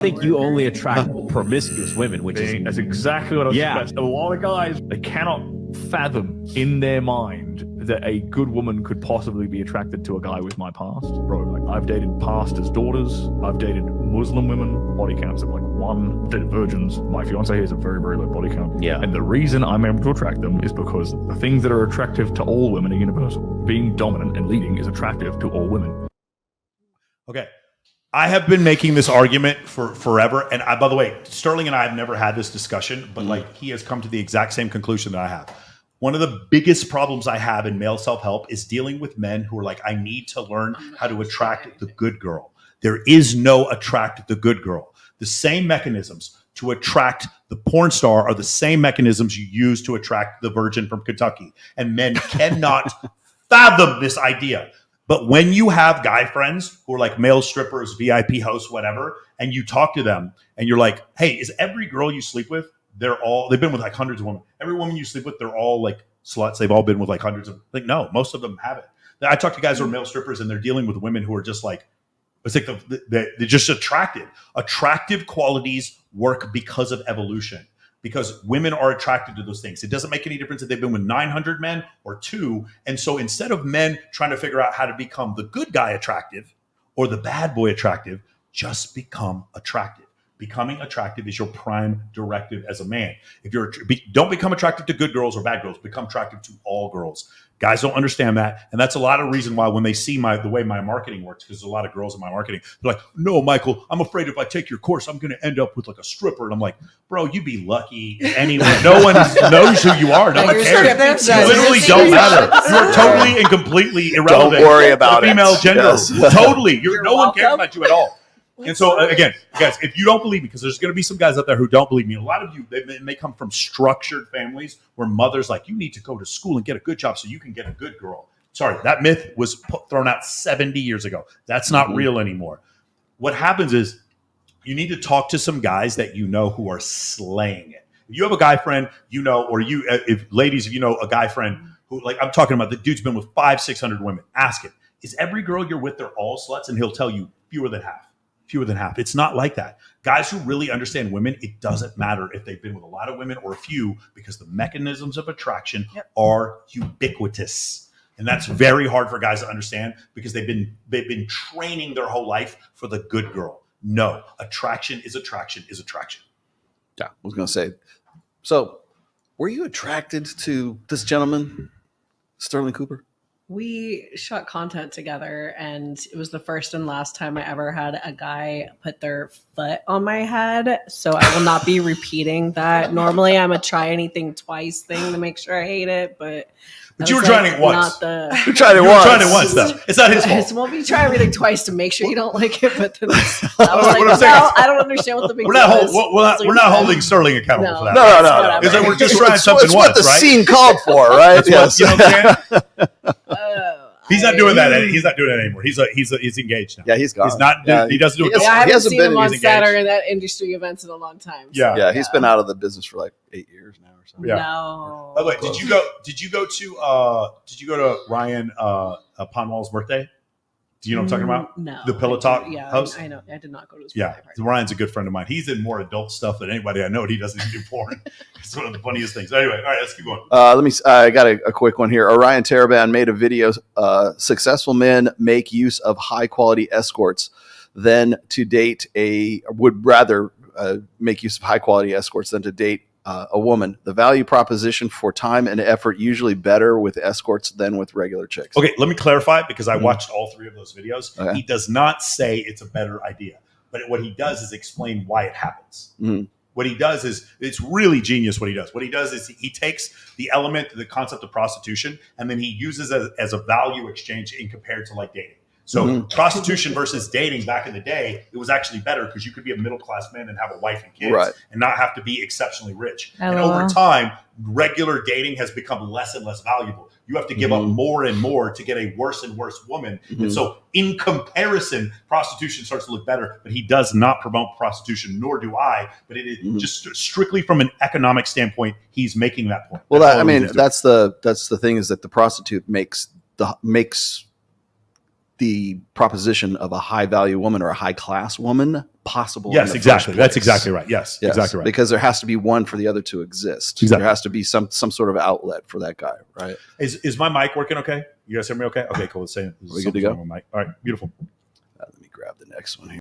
think you only attract promiscuous women, which is That's exactly what I was about. A lot of guys, they cannot fathom in their mind that a good woman could possibly be attracted to a guy with my past. Bro, like, I've dated pastors' daughters, I've dated Muslim women, body counts of like 1, I've dated virgins. My fiance has a very, very low body count. Yeah. And the reason I'm able to attract them is because the things that are attractive to all women are universal. Being dominant and leading is attractive to all women. Okay. I have been making this argument for forever. And by the way, Sterling and I have never had this discussion, but like he has come to the exact same conclusion that I have. One of the biggest problems I have in male self-help is dealing with men who are like, I need to learn how to attract the good girl. There is no attract the good girl. The same mechanisms to attract the porn star are the same mechanisms you use to attract the virgin from Kentucky. And men cannot fathom this idea. But when you have guy friends who are like male strippers, VIP hosts, whatever, and you talk to them and you're like, hey, is every girl you sleep with, they've been with like hundreds of women. Every woman you sleep with, they're all like sluts. They've all been with like hundreds of, like, no, most of them haven't. I talk to guys who are male strippers and they're dealing with women who are just like, it's like they're just attracted. Attractive qualities work because of evolution. Because women are attracted to those things. It doesn't make any difference if they've been with 900 men or 2. And so instead of men trying to figure out how to become the good guy attractive or the bad boy attractive, just become attractive. Becoming attractive is your prime directive as a man. If don't become attractive to good girls or bad girls, become attractive to all girls. Guys don't understand that. And that's a lot of reason why when they see the way my marketing works, because there's a lot of girls in my marketing, they're like, no, Michael, I'm afraid if I take your course, I'm going to end up with like a stripper. And I'm like, bro, you'd be lucky anyway. No one knows who you are. No one cares. You literally don't matter. You're totally and completely irrelevant. Don't worry about female gender. Yes. Totally. No one cares about you at all. And so, again, guys, if you don't believe me, because there's going to be some guys out there who don't believe me, a lot of you, they may come from structured families where mother's like, you need to go to school and get a good job so you can get a good girl. Sorry, that myth was thrown out 70 years ago. That's not real anymore. What happens is you need to talk to some guys that you know who are slaying it. If you have a guy friend, you know, or if ladies, if you know a guy friend who, like I'm talking about, the dude's been with 500-600 women, ask him, is every girl you're with, they're all sluts? And he'll tell you fewer than half. Fewer than half. It's not like that. Guys who really understand women, it doesn't matter if they've been with a lot of women or a few, because the mechanisms of attraction are ubiquitous. And that's very hard for guys to understand because they've been training their whole life for the good girl. No, attraction is attraction is attraction. Yeah, I was going to say. So, were you attracted to this gentleman, Sterling Cooper? We shot content together, and it was the first and last time I ever had a guy put their foot on my head. So I will not be repeating that. Normally, I'm a try anything twice thing to make sure I hate it, but you were trying it once. You tried it once. Trying it once, though. It's not his fault. I won't be trying everything twice to make sure you don't like it. But then I was like, no, I don't understand what the big deal is. We're not holding Sterling accountable for that. No. It's like we're just trying something it's once, what the right? scene called for, right? Yes. You know what I'm saying? Oh, He's not doing that. He's not doing that anymore. He's engaged now. Yeah, he's gone. He's not. Yeah, he doesn't do it. I haven't hasn't seen been- him on he's set or engaged. in that industry events in a long time. So. Yeah. He's been out of the business for like 8 years now or something. Yeah. No. By the way, did you go to Ryan Ponwall's birthday? Do you know what I'm talking about? No. The Pillow Talk host? I know. I did not go to his Yeah, birthday party. Ryan's a good friend of mine. He's in more adult stuff than anybody I know. And he doesn't even do porn. It's one of the funniest things. Anyway, all right, let's keep going. I got a quick one here. Orion Taraban made a video. Successful men make use of high quality escorts than to date would rather make use of high quality escorts than to date a woman. The value proposition for time and effort usually better with escorts than with regular chicks. Okay, let me clarify because I watched all 3 of those videos. Okay. He does not say it's a better idea, but what he does is explain why it happens. What he does is, it's really genius what he does. What he does is he takes the element, the concept of prostitution, and then he uses it as a value exchange in compared to like dating. So prostitution versus dating back in the day, it was actually better because you could be a middle-class man and have a wife and kids and not have to be exceptionally rich. And over time, regular dating has become less and less valuable. You have to give up more and more to get a worse and worse woman. And so in comparison, prostitution starts to look better, but he does not promote prostitution, nor do I. But it is just strictly from an economic standpoint, he's making that point. Well, that's the thing is that the prostitute makes the proposition of a high value woman or a high class woman possible. Yes, in the exactly. first That's place. exactly right. Yes, Yes, exactly right. Because there has to be one for the other to exist. Exactly. There has to be some sort of outlet for that guy, right? Is my mic working okay? You guys hear me okay? Okay, cool. Let's say We good to go? All right, beautiful. Let me grab the next one here.